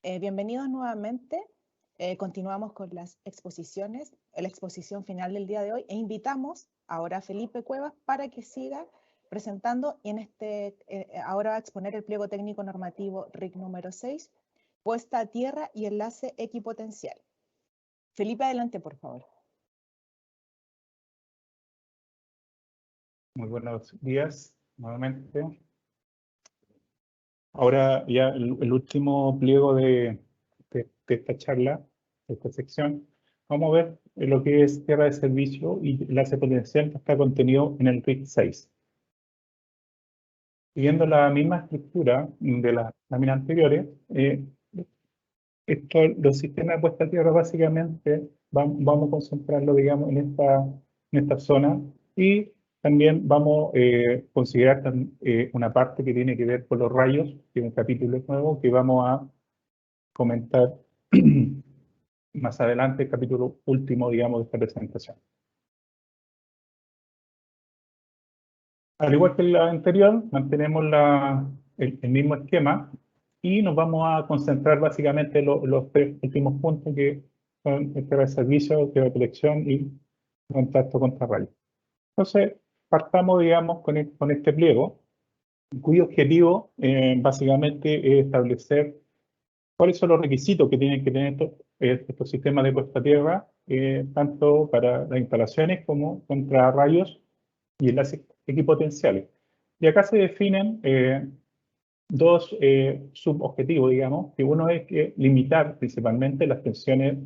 Bienvenidos nuevamente. Continuamos con las exposiciones, la exposición final del día de hoy, e invitamos ahora a Felipe Cuevas para que siga presentando y ahora va a exponer el pliego técnico normativo RIC número 6, puesta a tierra y enlace equipotencial. Felipe, adelante, por favor. Muy buenos días, nuevamente. Ahora ya el último pliego de esta charla, de esta sección, vamos a ver lo que es tierra de servicio y enlace potencial que está contenido en el RIC 6. Siguiendo la misma estructura de las láminas anteriores, los sistemas de puesta a tierra básicamente vamos a concentrarlo, digamos, en esta zona, y también vamos a considerar una parte que tiene que ver con los rayos, que es un capítulo nuevo que vamos a comentar más adelante, el capítulo último, digamos, de esta presentación. Al igual que la anterior, mantenemos el mismo esquema y nos vamos a concentrar básicamente en los tres últimos puntos, que son el tierra de servicio, tierra de protección y contacto contra rayos. Entonces, partamos, digamos, con este pliego, cuyo objetivo básicamente es establecer cuáles son los requisitos que tienen que tener estos sistemas de puesta a tierra, tanto para las instalaciones como contra rayos y enlaces equipotenciales. Y acá se definen dos subobjetivos, digamos, que uno es que limitar principalmente las tensiones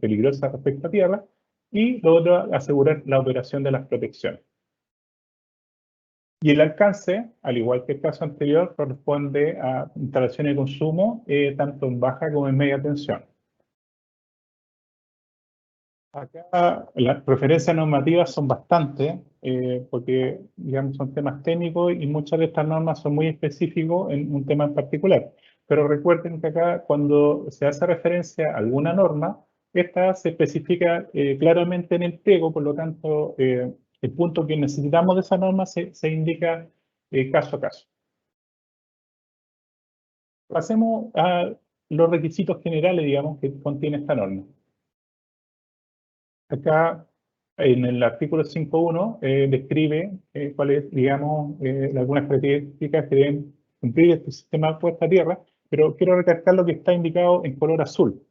peligrosas respecto a tierra, y lo otro, asegurar la operación de las protecciones. Y el alcance, al igual que el caso anterior, corresponde a instalaciones de consumo, tanto en baja como en media tensión. Acá las referencias normativas son bastantes, porque digamos, son temas técnicos y muchas de estas normas son muy específicos en un tema en particular. Pero recuerden que acá, cuando se hace referencia a alguna norma, esta se especifica claramente en el pliego, por lo tanto, el punto que necesitamos de esa norma se indica caso a caso. Pasemos a los requisitos generales, digamos, que contiene esta norma. Acá, en el artículo 5.1, describe cuáles, digamos, algunas características que deben cumplir este sistema de puesta a tierra, pero quiero recalcar lo que está indicado en color azul,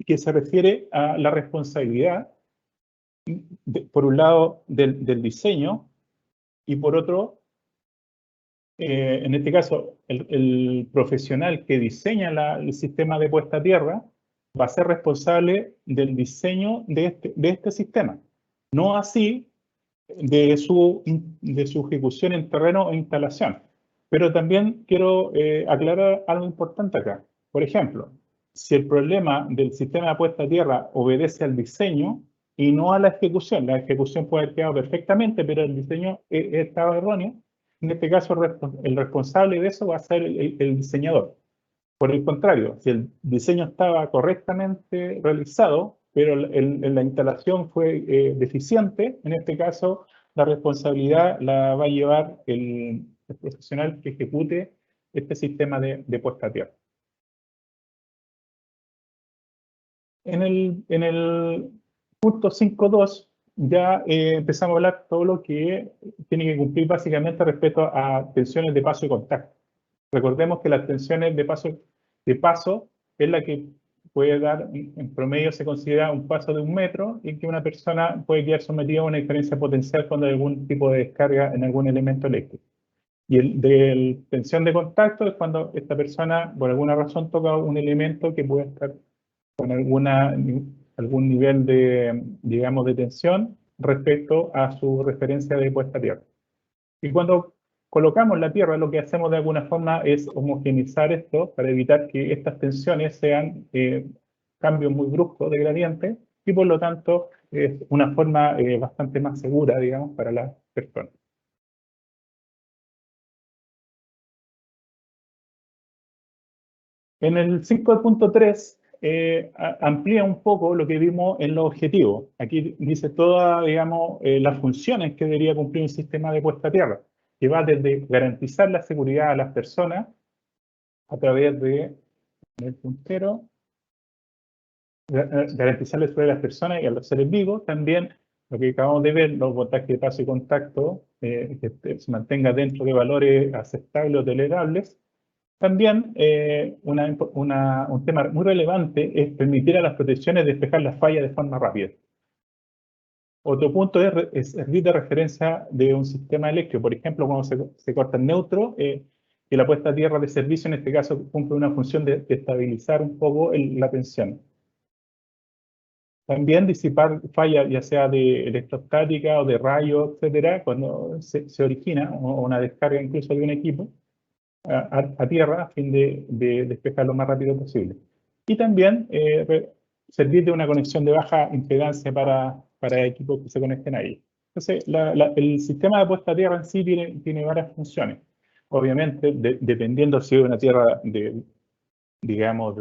que se refiere a la responsabilidad, por un lado, del diseño, y por otro, en este caso, el profesional que diseña el sistema de puesta a tierra va a ser responsable del diseño de este sistema, no así de su ejecución en terreno e instalación. Pero también quiero aclarar algo importante acá. Por ejemplo, si el problema del sistema de puesta a tierra obedece al diseño y no a la ejecución puede haber quedado perfectamente, pero el diseño estaba erróneo, en este caso el responsable de eso va a ser el diseñador. Por el contrario, si el diseño estaba correctamente realizado, pero la instalación fue deficiente, en este caso la responsabilidad la va a llevar el profesional que ejecute este sistema de puesta a tierra. En el punto 5.2 ya empezamos a hablar todo lo que tiene que cumplir básicamente respecto a tensiones de paso y contacto. Recordemos que las tensiones de paso es la que puede dar, en promedio se considera un paso de 1 metro, y que una persona puede quedar sometida a una diferencia potencial cuando hay algún tipo de descarga en algún elemento eléctrico. Y de tensión de contacto es cuando esta persona, por alguna razón, toca un elemento que puede estar con algún nivel de, digamos, de tensión respecto a su referencia de puesta a tierra. Y cuando colocamos la tierra, lo que hacemos de alguna forma es homogeneizar esto para evitar que estas tensiones sean cambios muy bruscos de gradiente, y por lo tanto es una forma bastante más segura, digamos, para las personas. En el 5.3 amplía un poco lo que vimos en los objetivos. Aquí dice todas, digamos, las funciones que debería cumplir un sistema de puesta a tierra, que va desde garantizar la seguridad a las personas a través de en el puntero, garantizarle sobre las personas y a los seres vivos. También lo que acabamos de ver, los voltajes de paso y contacto, que se mantenga dentro de valores aceptables o tolerables. También un tema muy relevante es permitir a las protecciones despejar las fallas de forma rápida. Otro punto es servir de referencia de un sistema eléctrico. Por ejemplo, cuando se corta el neutro, que la puesta a tierra de servicio en este caso cumple una función de estabilizar un poco la tensión. También disipar fallas, ya sea de electrostática o de rayos, etcétera, cuando se origina, o una descarga incluso de un equipo a tierra a fin de despejar lo más rápido posible. Y también servir de una conexión de baja impedancia para equipos que se conecten ahí. Entonces, el sistema de puesta a tierra en sí tiene varias funciones. Obviamente, dependiendo si es una tierra digamos,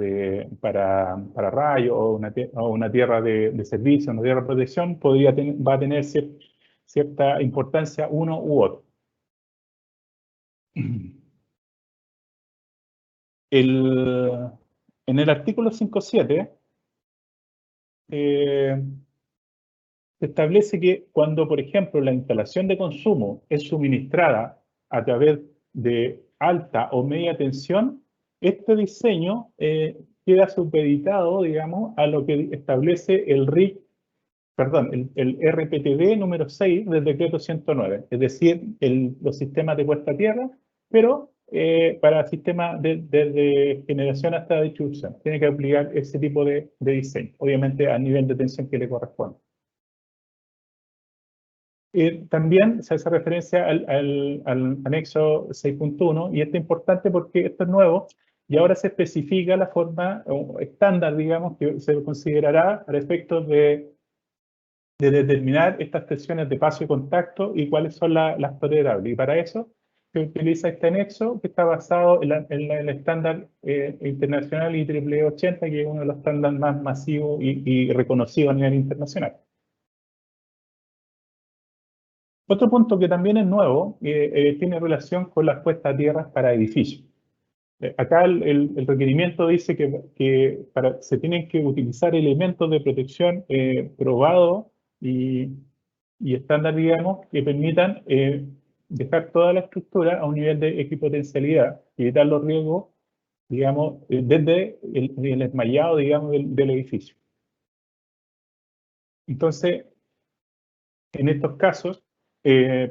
para rayos o una tierra de servicio, una tierra de protección, va a tener cierta importancia uno u otro. En el artículo 5.7 se establece que cuando, por ejemplo, la instalación de consumo es suministrada a través de alta o media tensión, este diseño queda supeditado, digamos, a lo que establece el RIC, perdón, el RPTD número 6 del decreto 109, es decir, los sistemas de puesta a tierra, pero para sistemas desde generación hasta distribución. Tiene que aplicar ese tipo de diseño, obviamente a nivel de tensión que le corresponde. También se hace referencia al anexo 6.1 y esto es importante porque esto es nuevo y ahora se especifica la forma estándar, digamos, que se considerará para efectos de determinar estas tensiones de paso y contacto y cuáles son las tolerables. Y para eso se utiliza este anexo que está basado en el estándar internacional IEEE 80, que es uno de los estándares más masivos y reconocidos a nivel internacional. Otro punto que también es nuevo tiene relación con las puestas a tierra para edificios. Acá el requerimiento dice que se tienen que utilizar elementos de protección probados y estándar, digamos, que permitan dejar toda la estructura a un nivel de equipotencialidad y evitar los riesgos, digamos, desde el enmayado, digamos, del edificio. Entonces, en estos casos,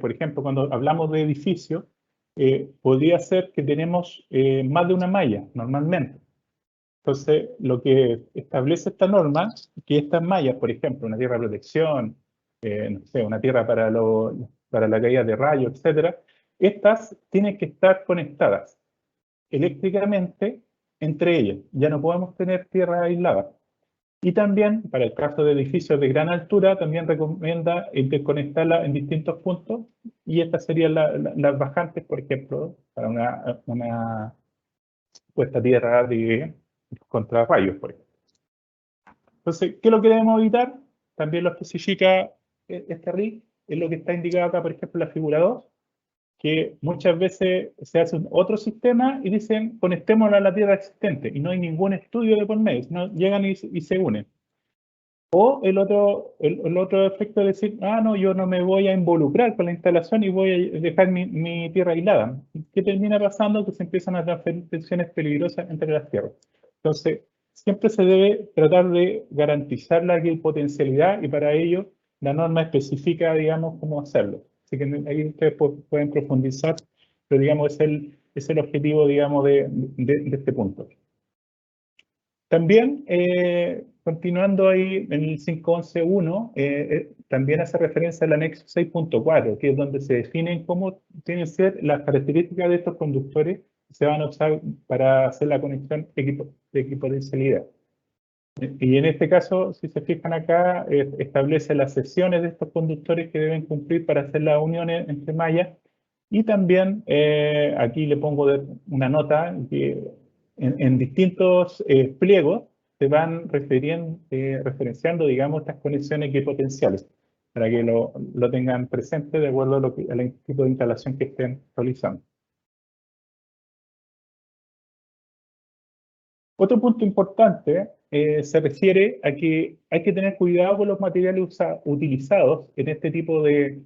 por ejemplo, cuando hablamos de edificios, podría ser que tenemos más de una malla normalmente. Entonces, lo que establece esta norma, que estas mallas, por ejemplo, una tierra de protección, no sé, una tierra para la caída de rayos, etcétera, estas tienen que estar conectadas eléctricamente entre ellas. Ya no podemos tener tierra aislada. Y también, para el caso de edificios de gran altura, también recomienda interconectarla en distintos puntos y estas serían las bajantes, por ejemplo, para una puesta a tierra contra rayos, por ejemplo. Entonces, ¿qué es lo que debemos evitar? También lo especifica este RIC, es lo que está indicado acá, por ejemplo, en la figura 2, que muchas veces se hace otro sistema y dicen conectémoslo a la tierra existente y no hay ningún estudio de por medio, sino llegan y se unen. O el otro efecto es decir, no, yo no me voy a involucrar con la instalación y voy a dejar mi tierra aislada. ¿Qué termina pasando? Que se empiezan a transferir tensiones peligrosas entre las tierras. Entonces, siempre se debe tratar de garantizar la potencialidad y para ello la norma especifica, digamos, cómo hacerlo. Así que ahí ustedes pueden profundizar, pero digamos, es el objetivo, digamos, de este punto. También, continuando ahí en el 5.11.1, también hace referencia al anexo 6.4, que es donde se definen cómo tienen que ser las características de estos conductores que se van a usar para hacer la conexión de equipotencialidad. Y en este caso, si se fijan acá, establece las secciones de estos conductores que deben cumplir para hacer las uniones entre mallas. Y también aquí le pongo una nota que en distintos pliegos se van referenciando, digamos, estas conexiones equipotenciales para que lo tengan presente de acuerdo al tipo de instalación que estén realizando. Otro punto importante se refiere a que hay que tener cuidado con los materiales utilizados en este tipo de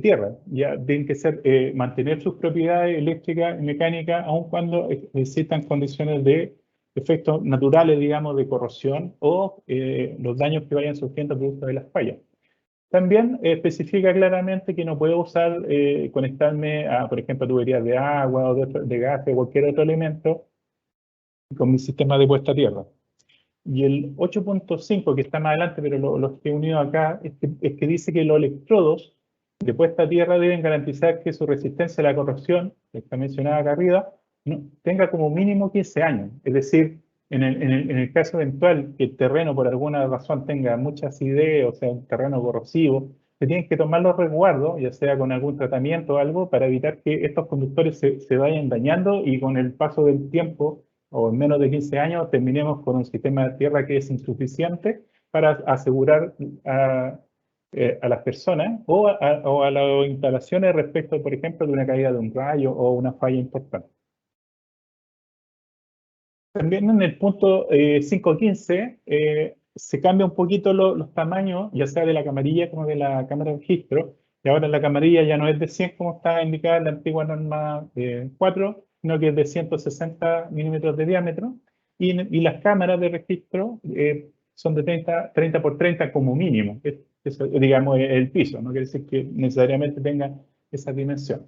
tierra. Ya tienen que ser, mantener sus propiedades eléctricas y mecánicas, aun cuando existan condiciones de efectos naturales, digamos, de corrosión o los daños que vayan surgiendo producto de las fallas. También especifica claramente que no puedo usar, conectarme a, por ejemplo, tuberías de agua o de gas o cualquier otro elemento con mi sistema de puesta a tierra. Y el 8.5, que está más adelante, pero lo estoy unido acá, es que dice que los electrodos de puesta a tierra deben garantizar que su resistencia a la corrosión, que está mencionada acá arriba, tenga como mínimo 15 años. Es decir, en el caso eventual que el terreno por alguna razón tenga mucha acidez, o sea, un terreno corrosivo, se tienen que tomar los resguardos, ya sea con algún tratamiento o algo, para evitar que estos conductores se vayan dañando y con el paso del tiempo o en menos de 15 años terminemos con un sistema de tierra que es insuficiente para asegurar a las personas o a las instalaciones respecto, por ejemplo, de una caída de un rayo o una falla importante. También en el punto 5.15 se cambia un poquito los tamaños, ya sea de la camarilla como de la cámara de registro, y ahora la camarilla ya no es de 100 como estaba indicada en la antigua norma 4, sino que es de 160 milímetros de diámetro, y las cámaras de registro son de 30 por 30 como mínimo, eso, digamos, es el piso, no quiere decir que necesariamente tenga esa dimensión.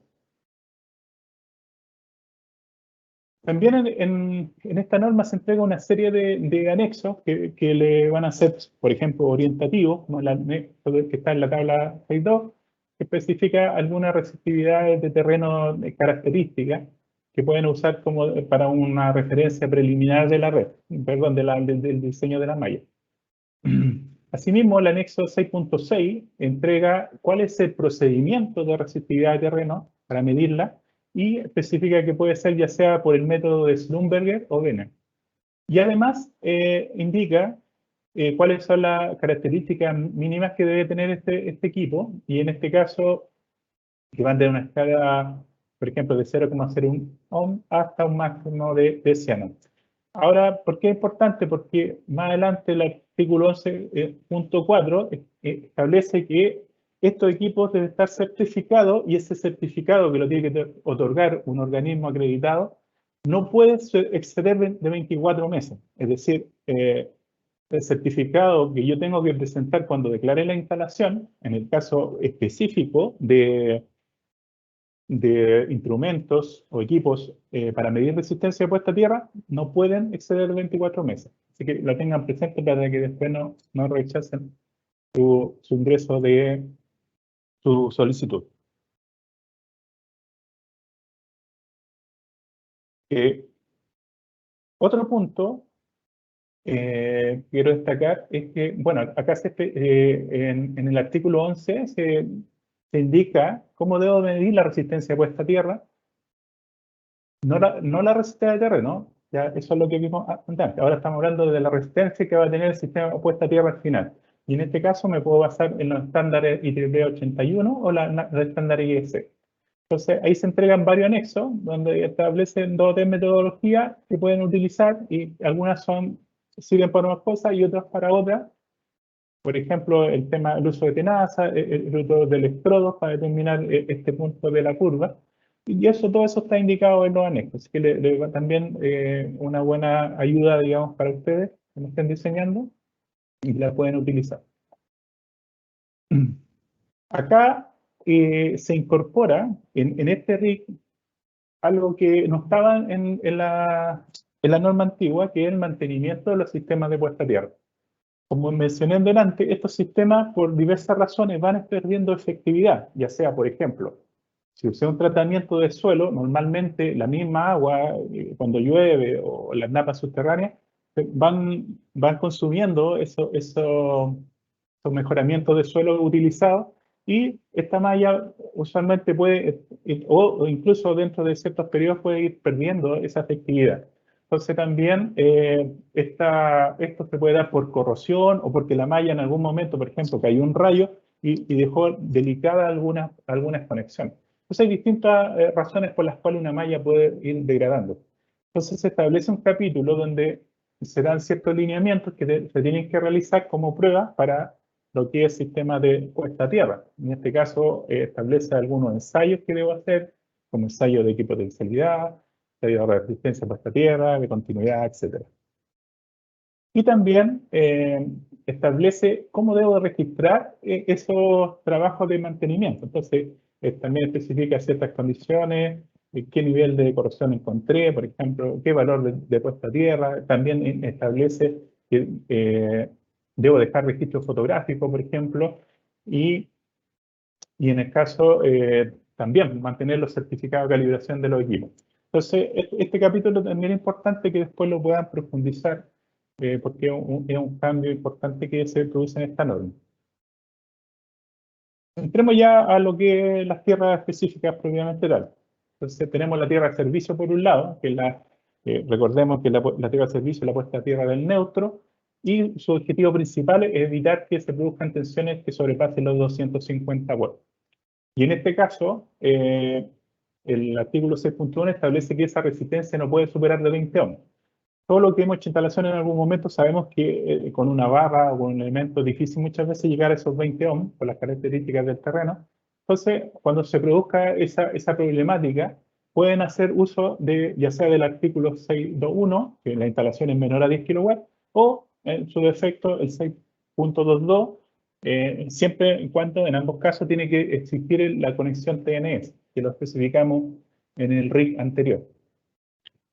También en esta norma se entrega una serie de anexos que le van a ser, por ejemplo, orientativos, como el anexo que está en la tabla 6.2, que especifica algunas resistividades de terreno de características que pueden usar como para una referencia preliminar de la red, perdón, del diseño de la malla. Asimismo, el anexo 6.6 entrega cuál es el procedimiento de resistividad de terreno para medirla y especifica que puede ser ya sea por el método de Schlumberger o Benner. Y además indica cuáles son las características mínimas que debe tener este equipo, y en este caso, que van de una escala, por ejemplo, de 0,01 ohm hasta un máximo de ciano. Ahora, ¿por qué es importante? Porque más adelante el artículo 11.4 establece que estos equipos deben estar certificados, y ese certificado, que lo tiene que otorgar un organismo acreditado, no puede exceder de 24 meses. Es decir, el certificado que yo tengo que presentar cuando declare la instalación, en el caso específico de instrumentos o equipos para medir resistencia de puesta a tierra, no pueden exceder 24 meses. Así que la tengan presente para que después no rechacen su ingreso de su solicitud. Otro punto quiero destacar es que, bueno, acá en el artículo 11 se indica cómo debo medir la resistencia de puesta a tierra, no la resistencia de terreno, ya eso es lo que vimos antes. Ahora estamos hablando de la resistencia que va a tener el sistema de puesta a tierra al final. Y en este caso me puedo basar en los estándares IEEE 81 o los estándares IEC. Entonces ahí se entregan varios anexos donde establecen 2 o 3 metodologías que pueden utilizar, y algunas sirven para unas cosas y otras para otras. Por ejemplo, el uso de tenaza, el uso de electrodos para determinar este punto de la curva. Y todo eso está indicado en los anexos. Así que le va también una buena ayuda, digamos, para ustedes que lo estén diseñando y la pueden utilizar. Acá se incorpora en este RIC algo que no estaba en la norma antigua, que es el mantenimiento de los sistemas de puesta a tierra. Como mencioné delante, estos sistemas por diversas razones van perdiendo efectividad, ya sea, por ejemplo, si usé un tratamiento de suelo, normalmente la misma agua, cuando llueve, o las napas subterráneas, van consumiendo esos mejoramientos de suelo utilizados, y esta malla usualmente puede, o incluso dentro de ciertos periodos, puede ir perdiendo esa efectividad. Entonces también esto se puede dar por corrosión o porque la malla en algún momento, por ejemplo, cayó un rayo y dejó delicada algunas conexiones. Entonces hay distintas razones por las cuales una malla puede ir degradando. Entonces se establece un capítulo donde se dan ciertos lineamientos que se tienen que realizar como prueba para lo que es sistema de puesta a tierra. En este caso, establece algunos ensayos que debo hacer, como ensayo de equipotencialidad, ensayo de resistencia a puesta a tierra, de continuidad, etc. Y también establece cómo debo registrar esos trabajos de mantenimiento. Entonces, también especifica ciertas condiciones, qué nivel de corrosión encontré, por ejemplo, qué valor de puesta a tierra. También establece que debo dejar registro fotográfico, por ejemplo, y en el caso también mantener los certificados de calibración de los equipos. Entonces, este capítulo también es importante que después lo puedan profundizar porque es un cambio importante que se produce en esta norma. Entremos ya a lo que es las tierras específicas propiamente tal. Entonces tenemos la tierra de servicio por un lado, que es recordemos que la tierra de servicio es la puesta a tierra del neutro, y su objetivo principal es evitar que se produzcan tensiones que sobrepasen los 250 volts. Y en este caso, el artículo 6.1 establece que esa resistencia no puede superar de 20 ohms. Todo lo que hemos hecho instalación en algún momento sabemos que con una barra o con un elemento es difícil muchas veces llegar a esos 20 ohms por las características del terreno. Entonces, cuando se produzca esa problemática, pueden hacer uso de, ya sea del artículo 6.2.1, que la instalación es menor a 10 kW, o en su defecto el 6.22, siempre y cuando en ambos casos tiene que existir la conexión TNS, que lo especificamos en el RIC anterior.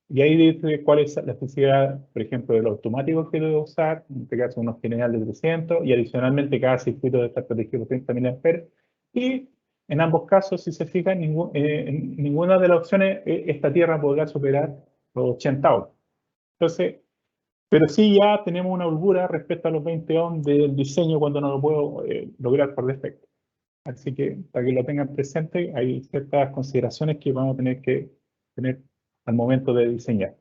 Y ahí dice cuál es la especificidad, por ejemplo, de los automáticos que debo usar, en este caso unos general de 300, y adicionalmente cada circuito debe estar protegido por 30 mA. Y en ambos casos, si se fijan, en ninguna de las opciones esta tierra podrá superar los 80 ohms. Entonces, pero sí ya tenemos una holgura respecto a los 20 ohms del diseño cuando no lo puedo lograr por defecto. Así que para que lo tengan presente, hay ciertas consideraciones que vamos a tener que tener al momento de diseñar.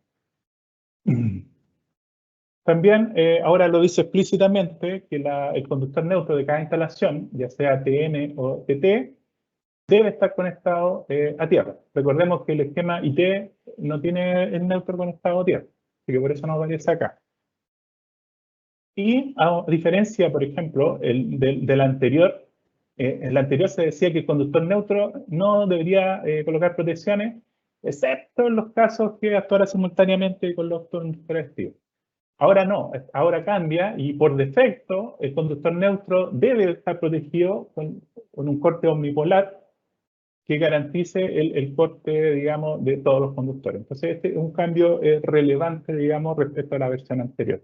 También ahora lo dice explícitamente que el conductor neutro de cada instalación, ya sea TN o TT, debe estar conectado a tierra. Recordemos que el esquema IT no tiene el neutro conectado a tierra, así que por eso no aparece acá. Y a diferencia, por ejemplo, del anterior, en el anterior se decía que el conductor neutro no debería colocar protecciones, excepto en los casos que actuara simultáneamente con los conductores activos. Ahora no, ahora cambia y por defecto el conductor neutro debe estar protegido con un corte omnipolar que garantice el corte, digamos, de todos los conductores. Entonces este es un cambio relevante, digamos, respecto a la versión anterior.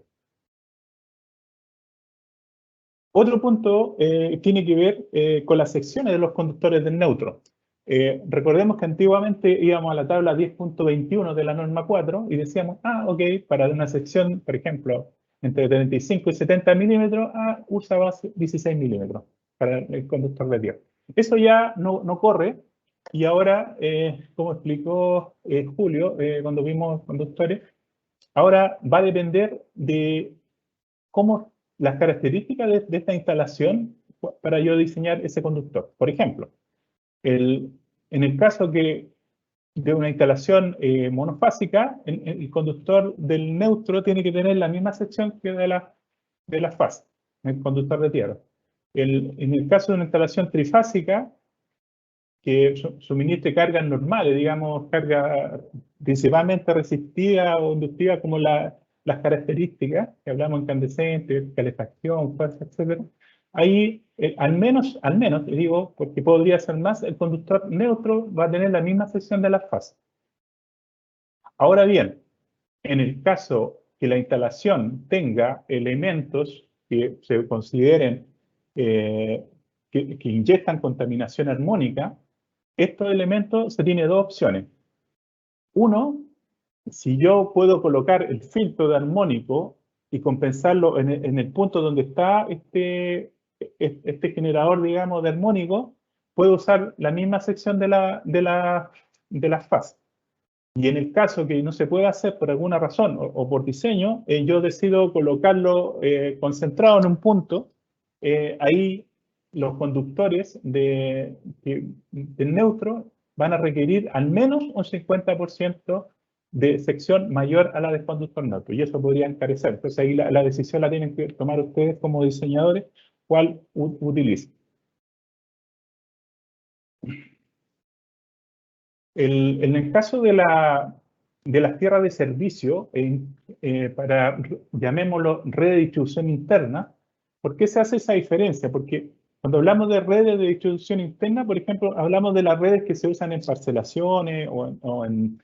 Otro punto tiene que ver con las secciones de los conductores del neutro. Recordemos que antiguamente íbamos a la tabla 10.21 de la norma 4 y decíamos, ok, para una sección, por ejemplo, entre 35 y 70 milímetros, usa base 16 milímetros para el conductor de tierra. Eso ya no corre y ahora, como explicó Julio cuando vimos conductores, ahora va a depender de cómo las características de esta instalación para yo diseñar ese conductor. Por ejemplo, en el caso de una instalación monofásica, el conductor del neutro tiene que tener la misma sección que de la fase, el conductor de tierra. En el caso de una instalación trifásica, que suministre cargas normales, digamos, carga principalmente resistiva o inductiva como las características, que hablamos incandescente, calefacción, fuerza, etc. Ahí, al menos, te digo, porque podría ser más, el conductor neutro va a tener la misma sección de las fases. Ahora bien, en el caso que la instalación tenga elementos que se consideren que inyectan contaminación armónica, estos elementos se tiene dos opciones. Uno, si yo puedo colocar el filtro de armónico y compensarlo en el punto donde está este generador, digamos, de armónico, puedo usar la misma sección de las fases. Y en el caso que no se pueda hacer por alguna razón o por diseño, yo decido colocarlo concentrado en un punto. Ahí los conductores del neutro van a requerir al menos un 50% de sección mayor a la de conductor neutro, y eso podría encarecer. Entonces ahí la decisión la tienen que tomar ustedes como diseñadores, cuál utilizan. En el caso de las tierras de servicio, para, llamémoslo, red de distribución interna, ¿por qué se hace esa diferencia? Porque cuando hablamos de redes de distribución interna, por ejemplo, hablamos de las redes que se usan en parcelaciones o en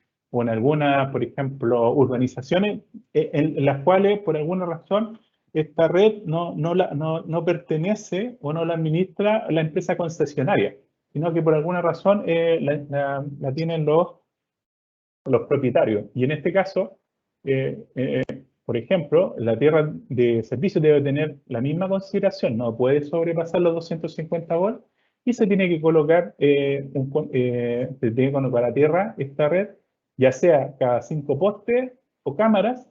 algunas, por ejemplo, urbanizaciones, en las cuales, por alguna razón, esta red no pertenece o no la administra la empresa concesionaria, sino que por alguna razón la tienen los propietarios. Y en este caso, por ejemplo, la tierra de servicio debe tener la misma consideración, no puede sobrepasar los 250 volts y se tiene que colocar, se tiene que colocar a tierra esta red, ya sea cada 5 postes o cámaras,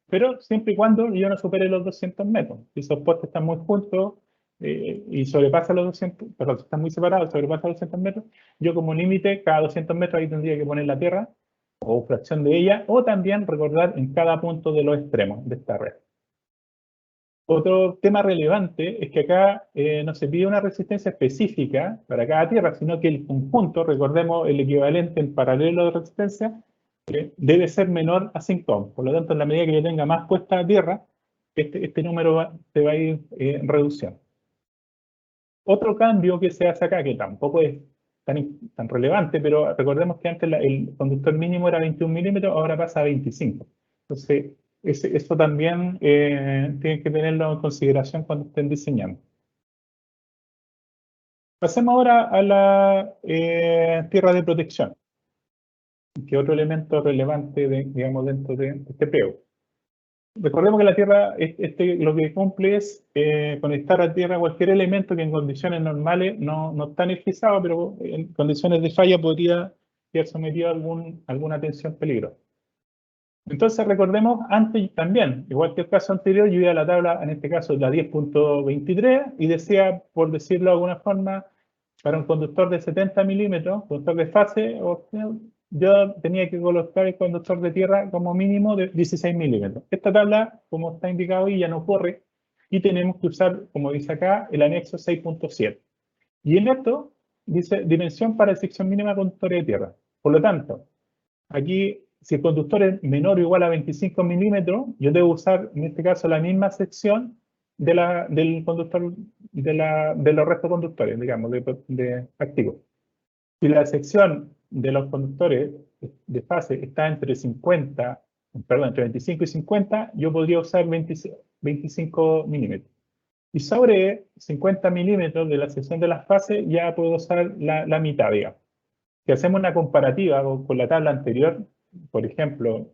pero siempre y cuando yo no supere los 200 metros. Si esos postes están muy juntos y sobrepasan los 200, perdón, están muy separados, sobrepasan los 200 metros, yo como límite, cada 200 metros ahí tendría que poner la tierra o fracción de ella, o también recordar en cada punto de los extremos de esta red. Otro tema relevante es que acá no se pide una resistencia específica para cada tierra, sino que el conjunto, recordemos el equivalente en paralelo de resistencia, debe ser menor a 5 ohms. Por lo tanto, en la medida que yo tenga más puesta a tierra, este número se va a ir reduciendo. Otro cambio que se hace acá, que tampoco es tan relevante, pero recordemos que antes el conductor mínimo era 21 milímetros, ahora pasa a 25. Entonces, eso también tienen que tenerlo en consideración cuando estén diseñando. Pasemos ahora a la tierra de protección, que es otro elemento relevante, digamos, dentro de este PEO. Recordemos que la Tierra, lo que cumple es conectar a Tierra cualquier elemento que en condiciones normales no está energizado, pero en condiciones de falla podría ser sometido a alguna tensión peligrosa. Entonces recordemos antes también, igual que el caso anterior, yo iba a la tabla, en este caso la 10.23, y decía, por decirlo de alguna forma, para un conductor de 70 milímetros, conductor de fase, yo tenía que colocar el conductor de tierra como mínimo de 16 milímetros. Esta tabla, como está indicado ahí, ya no corre y tenemos que usar, como dice acá, el anexo 6.7. Y en esto dice dimensión para sección mínima conductor de tierra. Por lo tanto, aquí, si el conductor es menor o igual a 25 milímetros, yo debo usar, en este caso, la misma sección del conductor, de los restos conductores, digamos, de activos. Si la sección de los conductores de fase está entre 25 y 50, yo podría usar 25 milímetros. Y sobre 50 milímetros de la sección de las fases ya puedo usar la mitad, digamos. Si hacemos una comparativa con la tabla anterior, por ejemplo,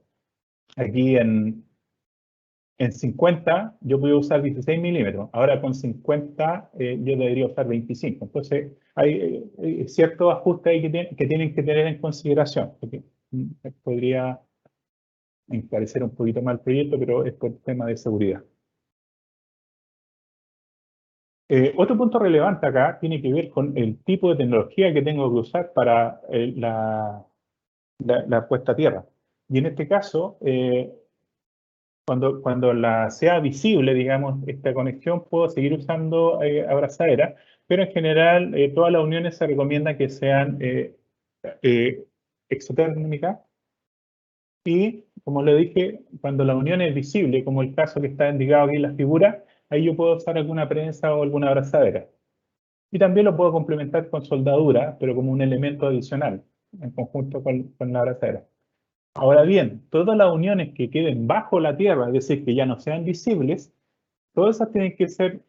aquí en 50 yo puedo usar 16 milímetros. Ahora con 50 yo debería usar 25. Entonces hay ciertos ajustes ahí que tienen que tener en consideración. Porque podría encarecer un poquito más el proyecto, pero es por tema de seguridad. Otro punto relevante acá tiene que ver con el tipo de tecnología que tengo que usar para la puesta a tierra. Y en este caso, cuando sea visible, digamos, esta conexión, puedo seguir usando abrazadera, pero en general todas las uniones se recomienda que sean exotérmicas. Y, como le dije, cuando la unión es visible, como el caso que está indicado aquí en la figura, ahí yo puedo usar alguna prensa o alguna abrazadera. Y también lo puedo complementar con soldadura, pero como un elemento adicional, en conjunto con la abrazadera. Ahora bien, todas las uniones que queden bajo la tierra, es decir, que ya no sean visibles, todas esas tienen que ser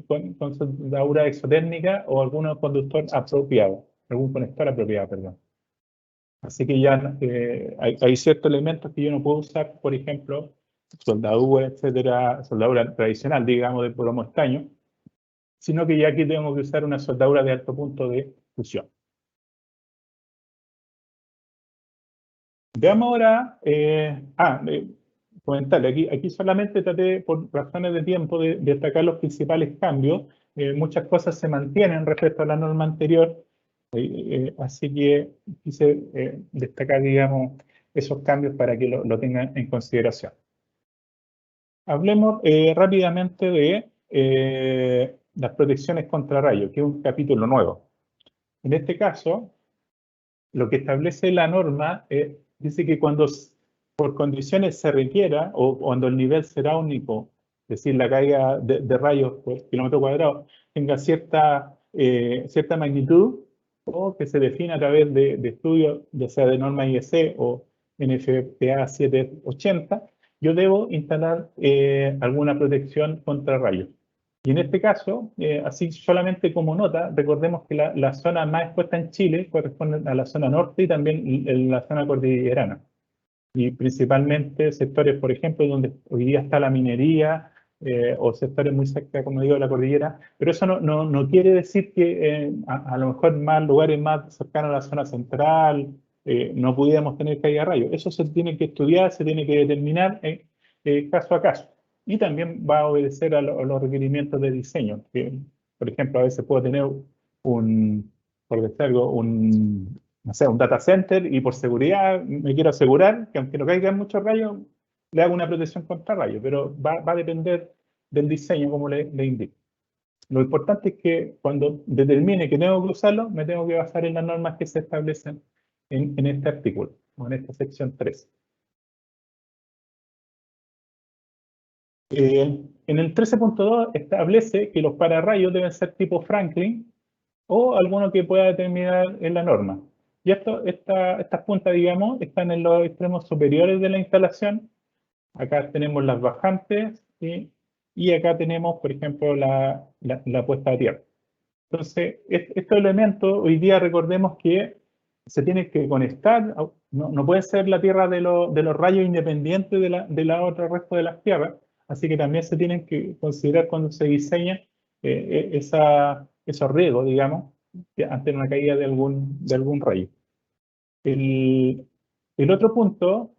con soldadura exotérmica o algún conductor apropiado, algún conector apropiado, perdón. Así que ya hay ciertos elementos que yo no puedo usar, por ejemplo, soldadura, etcétera, soldadura tradicional, digamos, de plomo estaño, sino que ya aquí tengo que usar una soldadura de alto punto de fusión. Veamos ahora, comentarle, aquí solamente traté, por razones de tiempo, de destacar los principales cambios. Muchas cosas se mantienen respecto a la norma anterior, así que quise destacar, digamos, esos cambios para que lo tengan en consideración. Hablemos rápidamente de las protecciones contra rayos, que es un capítulo nuevo. En este caso, lo que establece la norma dice que cuando por condiciones se requiera o cuando el nivel será único, es decir, la caída de rayos por kilómetro cuadrado tenga cierta magnitud o que se define a través de estudios, ya sea de norma IEC o NFPA 780, yo debo instalar alguna protección contra rayos. Y en este caso, así solamente como nota, recordemos que la zona más expuesta en Chile corresponde a la zona norte y también en la zona cordillerana. Y principalmente sectores, por ejemplo, donde hoy día está la minería o sectores muy cerca, como digo, de la cordillera. Pero eso no quiere decir que a lo mejor más lugares más cercanos a la zona central no pudiéramos tener caída de rayos. Eso se tiene que estudiar, se tiene que determinar caso a caso. Y también va a obedecer a los requerimientos de diseño. Que, por ejemplo, a veces puedo tener por decir algo, no sé, un data center y por seguridad me quiero asegurar que aunque no caigan muchos rayos, le hago una protección contra rayos, pero va a depender del diseño, como le indico. Lo importante es que cuando determine que tengo que usarlo, me tengo que basar en las normas que se establecen en este artículo, o en esta sección 3. En el 13.2 establece que los pararrayos deben ser tipo Franklin o alguno que pueda determinar en la norma. Y estas puntas, digamos, están en los extremos superiores de la instalación. Acá tenemos las bajantes y acá tenemos, por ejemplo, la puesta a tierra. Entonces, estos elementos, hoy día recordemos que se tienen que conectar, no puede ser la tierra de los rayos independientes de la otra resto de las tierras, así que también se tienen que considerar cuando se diseña esos riesgos, digamos, ante una caída de algún rayo. El otro punto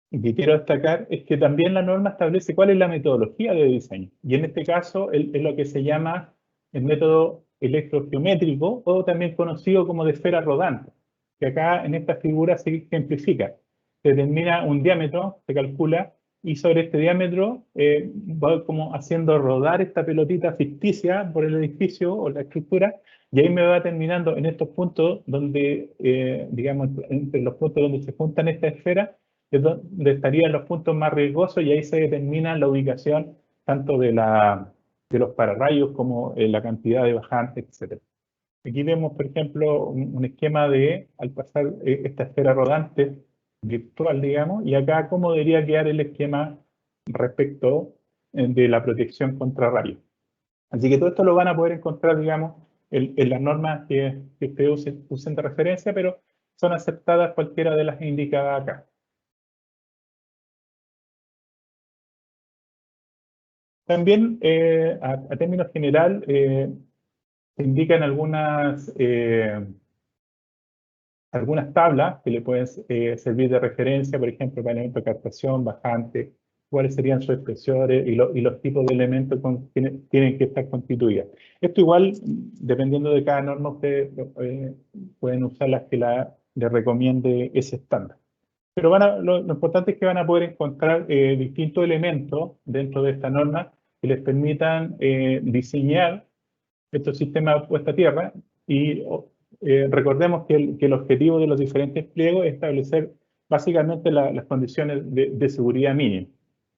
que quiero destacar es que también la norma establece cuál es la metodología de diseño. Y en este caso es lo que se llama el método electrogeométrico o también conocido como de esfera rodante, que acá en esta figura se ejemplifica. Se determina un diámetro, se calcula, y sobre este diámetro va como haciendo rodar esta pelotita ficticia por el edificio o la estructura, y ahí me va terminando en estos puntos donde, digamos, entre los puntos donde se juntan estas esferas, es donde estarían los puntos más riesgosos y ahí se determina la ubicación tanto de los pararrayos como la cantidad de bajantes, etc. Aquí vemos, por ejemplo, un esquema al pasar esta esfera rodante virtual, digamos, y acá cómo debería quedar el esquema respecto de la protección contra rayos. Así que todo esto lo van a poder encontrar, digamos, en las normas que ustedes usen de referencia, pero son aceptadas cualquiera de las indicadas acá. También, a términos general, se indican algunas tablas que le pueden servir de referencia, por ejemplo, para elementos de captación, bajante, cuáles serían sus expresores y los tipos de elementos que tienen que estar constituidas. Esto igual, dependiendo de cada norma, ustedes pueden usar las que les recomiende ese estándar. Pero lo importante es que van a poder encontrar distintos elementos dentro de esta norma que les permitan diseñar estos sistemas puesta a tierra y recordemos que el objetivo de los diferentes pliegos es establecer básicamente las condiciones de seguridad mínima.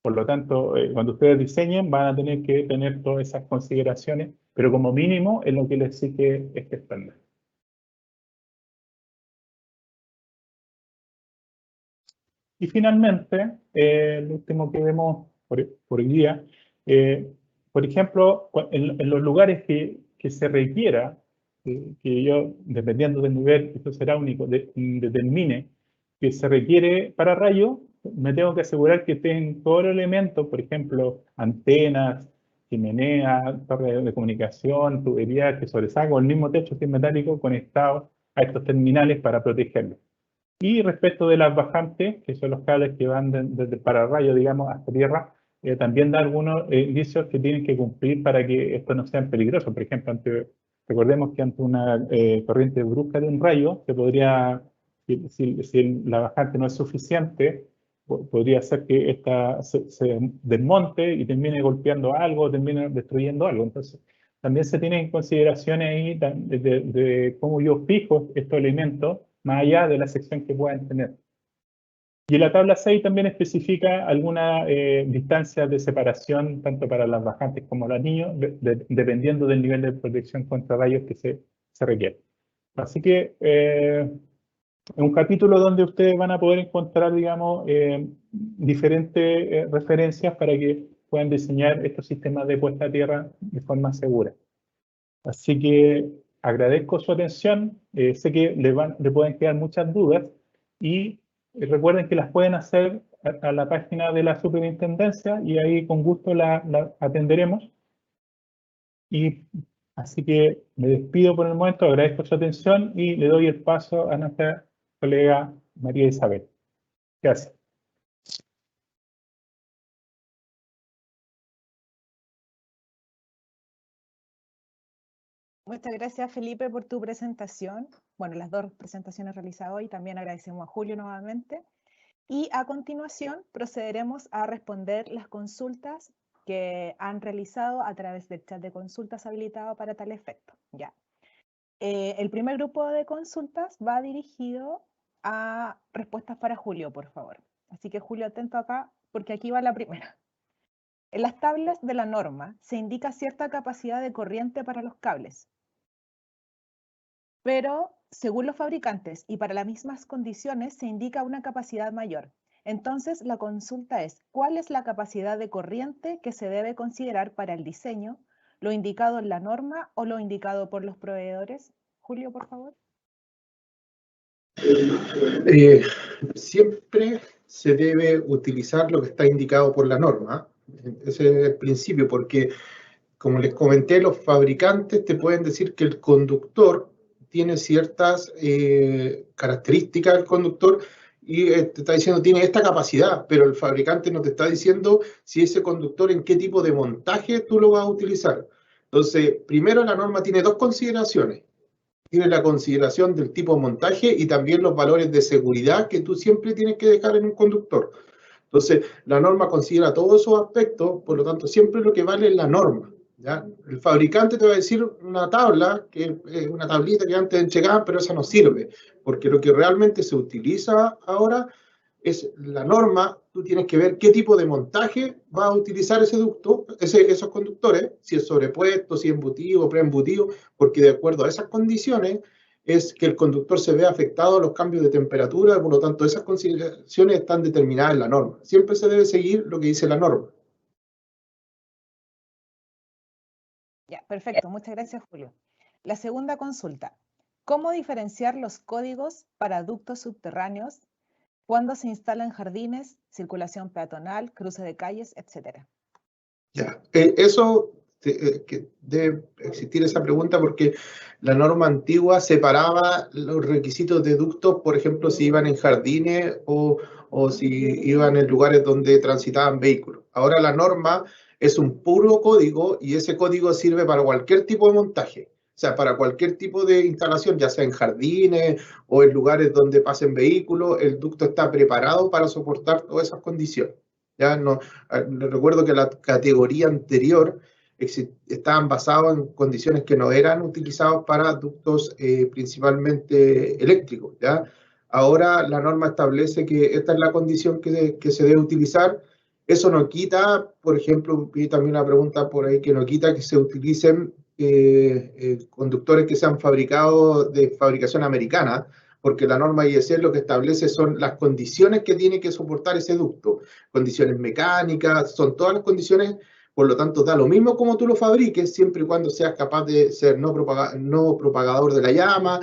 Por lo tanto, cuando ustedes diseñen van a tener que tener todas esas consideraciones, pero como mínimo es lo que les exige este estándar. Y finalmente, el último que vemos por hoy día, por ejemplo, en los lugares que se requiera, que yo, dependiendo del nivel, esto será único, determine que se requiere para rayo, me tengo que asegurar que tengan todos los elementos, por ejemplo, antenas, chimenea, torre de comunicación, tuberías que sobresalgan, o el mismo techo que es metálico conectado a estos terminales para protegerlos. Y respecto de las bajantes, que son los cables que van desde el pararrayo, digamos, hasta tierra, también da algunos indicios que tienen que cumplir para que esto no sea peligroso. Por ejemplo, recordemos que ante una corriente brusca de un rayo se podría Si la bajante no es suficiente, podría ser que esta se desmonte y termine golpeando algo, termine destruyendo algo. Entonces, también se tienen consideraciones ahí de cómo yo fijo estos elementos más allá de la sección que puedan tener. Y la tabla 6 también especifica algunas distancias de separación, tanto para las bajantes como los niños, dependiendo del nivel de protección contra rayos que se requiere. Así que es un capítulo donde ustedes van a poder encontrar, digamos, diferentes referencias para que puedan diseñar estos sistemas de puesta a tierra de forma segura. Así que agradezco su atención. Sé que le pueden quedar muchas dudas y recuerden que las pueden hacer a la página de la superintendencia y ahí con gusto la atenderemos. Y así que me despido por el momento, agradezco su atención y le doy el paso a nuestra colega María Isabel. Gracias. Muchas gracias, Felipe, por tu presentación. Bueno, las dos presentaciones realizadas hoy. También agradecemos a Julio nuevamente. Y a continuación procederemos a responder las consultas que han realizado a través del chat de consultas habilitado para tal efecto. Ya. El primer grupo de consultas va dirigido a respuestas para Julio, por favor. Así que Julio, atento acá, porque aquí va la primera. En las tablas de la norma se indica cierta capacidad de corriente para los cables, pero según los fabricantes y para las mismas condiciones se indica una capacidad mayor. Entonces la consulta es, ¿cuál es la capacidad de corriente que se debe considerar para el diseño? ¿Lo indicado en la norma o lo indicado por los proveedores? Julio, por favor. Siempre se debe utilizar lo que está indicado por la norma. Ese es el principio, porque, como les comenté, los fabricantes te pueden decir que el conductor tiene ciertas características del conductor y te está diciendo tiene esta capacidad, pero el fabricante no te está diciendo si ese conductor en qué tipo de montaje tú lo vas a utilizar. Entonces, primero la norma tiene dos consideraciones. Tiene la consideración del tipo de montaje y también los valores de seguridad que tú siempre tienes que dejar en un conductor. Entonces, la norma considera todos esos aspectos, por lo tanto, siempre lo que vale es la norma, ¿ya? El fabricante te va a decir una tabla, que es una tablita que antes entregaban, pero esa no sirve, porque lo que realmente se utiliza ahora es la norma. Tú tienes que ver qué tipo de montaje va a utilizar ese ducto, esos conductores, si es sobrepuesto, si es embutido o preembutido, porque de acuerdo a esas condiciones es que el conductor se ve afectado a los cambios de temperatura, por lo tanto esas consideraciones están determinadas en la norma. Siempre se debe seguir lo que dice la norma. Ya, perfecto, muchas gracias, Julio. La segunda consulta, ¿cómo diferenciar los códigos para ductos subterráneos cuando se instalan jardines, circulación peatonal, cruce de calles, etcétera? Ya, eso que debe existir esa pregunta porque la norma antigua separaba los requisitos de ductos, por ejemplo, si iban en jardines o si iban en lugares donde transitaban vehículos. Ahora la norma es un puro código y ese código sirve para cualquier tipo de montaje. O sea, para cualquier tipo de instalación, ya sea en jardines o en lugares donde pasen vehículos, el ducto está preparado para soportar todas esas condiciones. Ya no, recuerdo que la categoría anterior estaban basados en condiciones que no eran utilizados para ductos principalmente eléctricos, ¿ya? Ahora la norma establece que esta es la condición que se debe utilizar. Eso no quita, por ejemplo, vi también una pregunta por ahí, que no quita que se utilicen conductores que sean fabricados de fabricación americana, porque la norma IEC lo que establece son las condiciones que tiene que soportar ese ducto, condiciones mecánicas, son todas las condiciones, por lo tanto da lo mismo como tú lo fabriques, siempre y cuando seas capaz de ser no propagador de la llama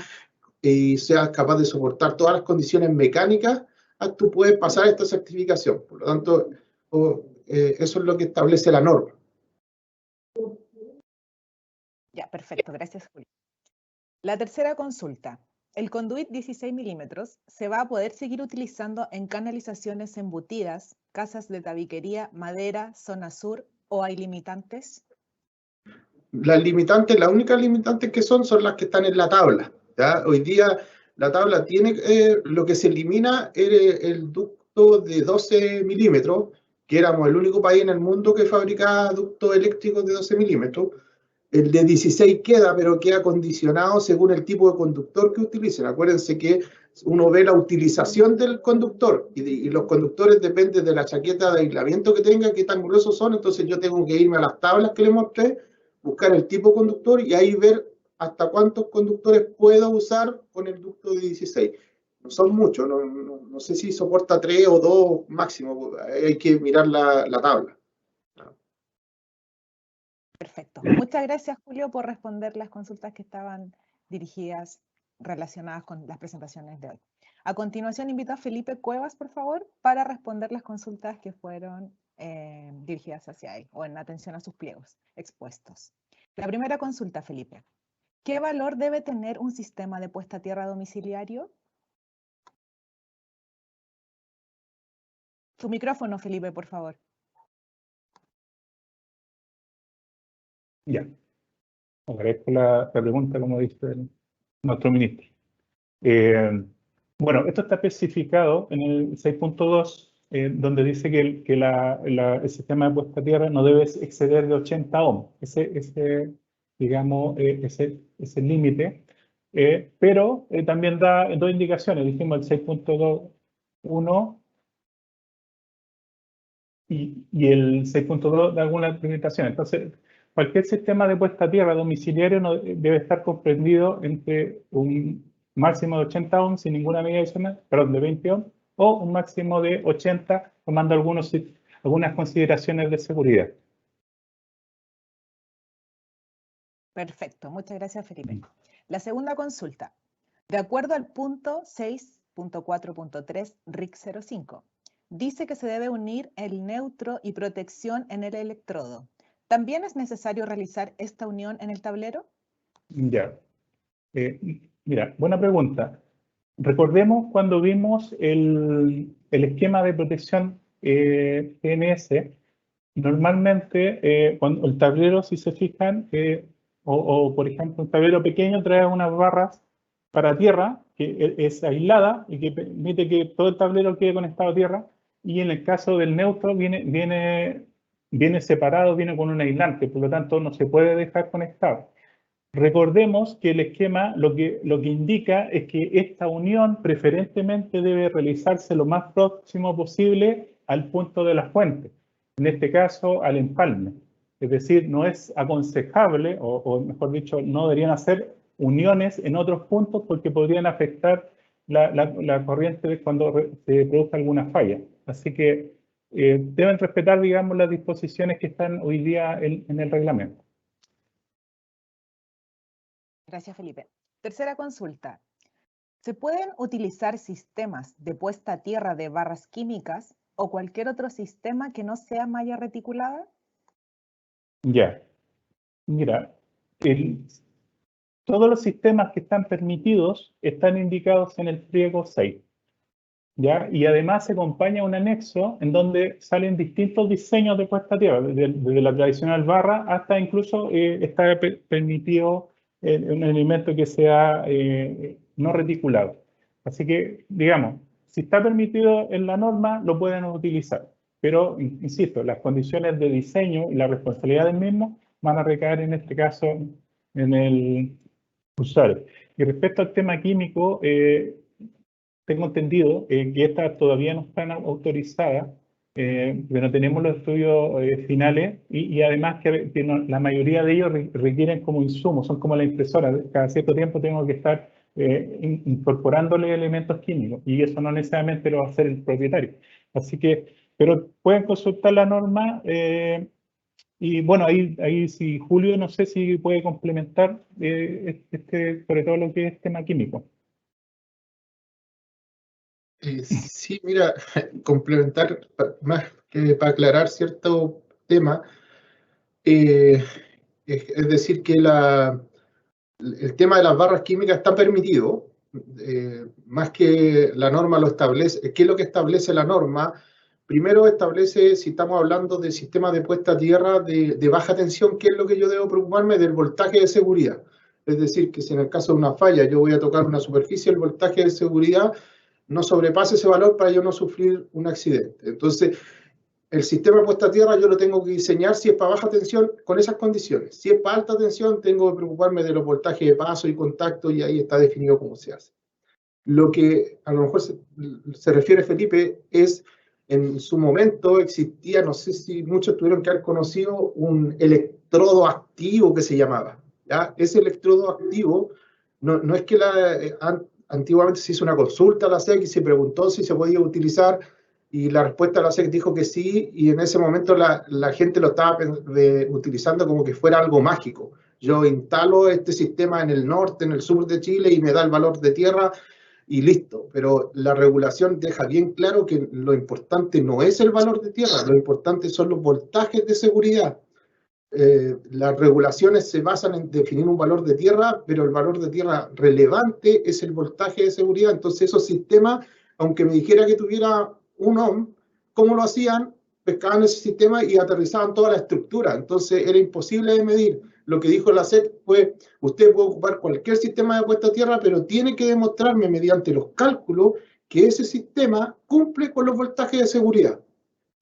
y seas capaz de soportar todas las condiciones mecánicas, tú puedes pasar esta certificación. Por lo tanto, eso es lo que establece la norma. Ya, perfecto, gracias, Julio. La tercera consulta. ¿El conduit 16 milímetros se va a poder seguir utilizando en canalizaciones embutidas, casas de tabiquería, madera, zona sur o hay limitantes? Las limitantes, las únicas limitantes que son las que están en la tabla, ¿ya? Hoy día la tabla tiene, lo que se elimina es el ducto de 12 milímetros, que éramos el único país en el mundo que fabricaba ductos eléctricos de 12 milímetros. El de 16 queda, pero queda condicionado según el tipo de conductor que utilicen. Acuérdense que uno ve la utilización del conductor y los conductores dependen de la chaqueta de aislamiento que tenga, qué tan gruesos son. Entonces yo tengo que irme a las tablas que les mostré, buscar el tipo de conductor y ahí ver hasta cuántos conductores puedo usar con el ducto de 16. No son muchos, no sé si soporta 3 o 2 máximo, hay que mirar la tabla. Perfecto. Muchas gracias, Julio, por responder las consultas que estaban dirigidas relacionadas con las presentaciones de hoy. A continuación, invito a Felipe Cuevas, por favor, para responder las consultas que fueron dirigidas hacia él o en atención a sus pliegos expuestos. La primera consulta, Felipe. ¿Qué valor debe tener un sistema de puesta a tierra domiciliario? Tu micrófono, Felipe, por favor. Ya. Agradezco la pregunta, como dice nuestro ministro. Bueno, esto está especificado en el 6.2, donde dice que el sistema de puesta a tierra no debe exceder de 80 ohms. Digamos, ese límite. Pero también da dos indicaciones. Dijimos el 6.2.1 y el 6.2 da algunas limitaciones. Entonces, cualquier sistema de puesta a tierra domiciliario no debe estar comprendido entre un máximo de 80 ohms sin ninguna medida adicional, perdón, de 20 ohms, o un máximo de 80, tomando algunas consideraciones de seguridad. Perfecto, muchas gracias, Felipe. La segunda consulta. De acuerdo al punto 6.4.3 RIC 05, dice que se debe unir el neutro y protección en el electrodo. ¿También es necesario realizar esta unión en el tablero? Ya. Mira, buena pregunta. Recordemos cuando vimos el esquema de protección GNS, normalmente cuando el tablero, si se fijan, o por ejemplo un tablero pequeño trae unas barras para tierra, que es aislada y que permite que todo el tablero quede conectado a tierra, y en el caso del neutro viene separado, viene con un aislante, por lo tanto no se puede dejar conectado. Recordemos que el esquema lo que indica es que esta unión preferentemente debe realizarse lo más próximo posible al punto de la fuente, en este caso al empalme. Es decir, no es aconsejable, o mejor dicho, no deberían hacer uniones en otros puntos porque podrían afectar la corriente cuando se produzca alguna falla. Así que deben respetar, digamos, las disposiciones que están hoy día en el reglamento. Gracias, Felipe. Tercera consulta. ¿Se pueden utilizar sistemas de puesta a tierra de barras químicas o cualquier otro sistema que no sea malla reticulada? Ya. Mira, todos los sistemas que están permitidos están indicados en el pliego 6. ¿Ya? Y además se acompaña un anexo en donde salen distintos diseños de puesta a tierra, desde la tradicional barra hasta incluso está permitido un elemento que sea no reticulado. Así que, digamos, si está permitido en la norma, lo pueden utilizar. Pero, insisto, las condiciones de diseño y la responsabilidad del mismo van a recaer en este caso en el usuario. Y respecto al tema químico, tengo entendido que estas todavía no están autorizadas, pero tenemos los estudios finales y además que la mayoría de ellos requieren como insumos, son como la impresora. Cada cierto tiempo tengo que estar incorporándole elementos químicos y eso no necesariamente lo va a hacer el propietario. Así que, pero pueden consultar la norma y bueno, ahí si Julio, no sé si puede complementar sobre todo lo que es tema químico. Sí, mira, complementar más que para aclarar cierto tema, es decir, que el tema de las barras químicas está permitido, más que la norma lo establece. ¿Qué es lo que establece la norma? Primero establece, si estamos hablando de sistemas de puesta a tierra de baja tensión, ¿qué es lo que yo debo preocuparme? Del voltaje de seguridad. Es decir, que si en el caso de una falla yo voy a tocar una superficie, el voltaje de seguridad no sobrepase ese valor para yo no sufrir un accidente. Entonces, el sistema de puesta a tierra yo lo tengo que diseñar si es para baja tensión con esas condiciones. Si es para alta tensión, tengo que preocuparme de los voltajes de paso y contacto y ahí está definido cómo se hace. Lo que a lo mejor se refiere Felipe es, en su momento existía, no sé si muchos tuvieron que haber conocido, un electrodo activo que se llamaba. ¿Ya? Ese electrodo activo, no es que antiguamente se hizo una consulta a la SEC y se preguntó si se podía utilizar, y la respuesta de la SEC dijo que sí, y en ese momento la gente lo estaba utilizando como que fuera algo mágico. Yo instalo este sistema en el norte, en el sur de Chile, y me da el valor de tierra, y listo. Pero la regulación deja bien claro que lo importante no es el valor de tierra, lo importante son los voltajes de seguridad. Las regulaciones se basan en definir un valor de tierra, pero el valor de tierra relevante es el voltaje de seguridad. Entonces esos sistemas, aunque me dijera que tuviera un ohm, ¿cómo lo hacían? Pescaban ese sistema y aterrizaban toda la estructura. Entonces era imposible de medir. Lo que dijo la SEC fue, usted puede ocupar cualquier sistema de puesta a tierra, pero tiene que demostrarme mediante los cálculos que ese sistema cumple con los voltajes de seguridad.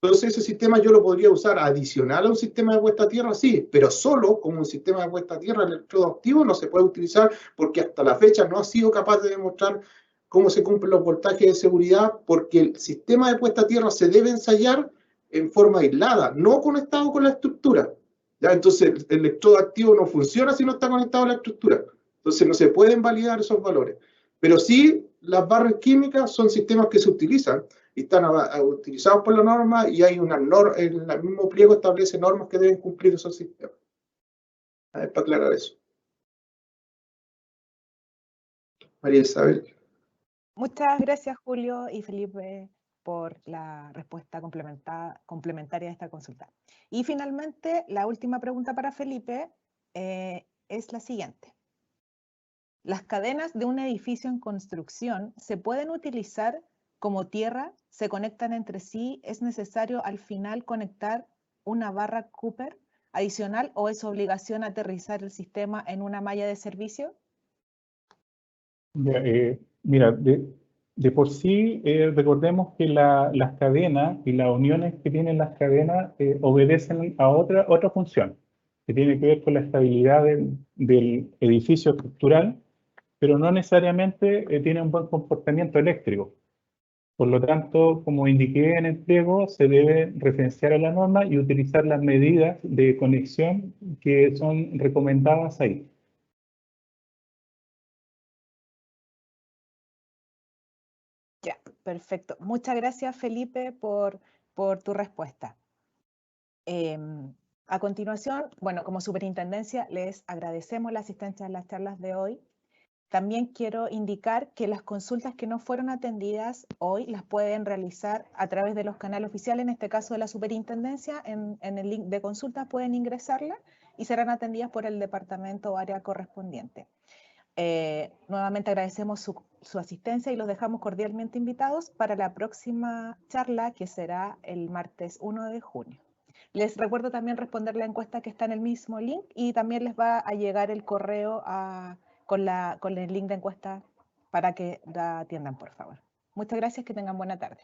Entonces ese sistema yo lo podría usar adicional a un sistema de puesta a tierra, sí, pero solo como un sistema de puesta a tierra, el electrodo activo no se puede utilizar porque hasta la fecha no ha sido capaz de demostrar cómo se cumplen los voltajes de seguridad, porque el sistema de puesta a tierra se debe ensayar en forma aislada, no conectado con la estructura. ¿Ya? Entonces el electrodo activo no funciona si no está conectado a la estructura. Entonces no se pueden validar esos valores. Pero sí, las barras químicas son sistemas que se utilizan y están utilizados por la norma, y hay una norma, el mismo pliego establece normas que deben cumplir esos sistemas. A ver, para aclarar eso. María Isabel. Muchas gracias, Julio y Felipe, por la respuesta complementaria a esta consulta. Y finalmente, la última pregunta para Felipe es la siguiente. ¿Las cadenas de un edificio en construcción se pueden utilizar como tierra? ¿Se conectan entre sí? ¿Es necesario al final conectar una barra Cooper adicional o es obligación aterrizar el sistema en una malla de servicio? Ya, mira, de por sí, recordemos que las cadenas y las uniones que tienen las cadenas obedecen a otra función, que tiene que ver con la estabilidad del edificio estructural, pero no necesariamente tiene un buen comportamiento eléctrico. Por lo tanto, como indiqué en el pliego, se debe referenciar a la norma y utilizar las medidas de conexión que son recomendadas ahí. Ya, perfecto. Muchas gracias, Felipe, por tu respuesta. A continuación, bueno, como superintendencia les agradecemos la asistencia a las charlas de hoy. También quiero indicar que las consultas que no fueron atendidas hoy las pueden realizar a través de los canales oficiales, en este caso de la superintendencia, en el link de consultas pueden ingresarla y serán atendidas por el departamento o área correspondiente. Nuevamente agradecemos su asistencia y los dejamos cordialmente invitados para la próxima charla, que será el martes 1 de junio. Les recuerdo también responder la encuesta que está en el mismo link, y también les va a llegar el correo con el link de encuesta para que la atiendan, por favor. Muchas gracias, que tengan buena tarde.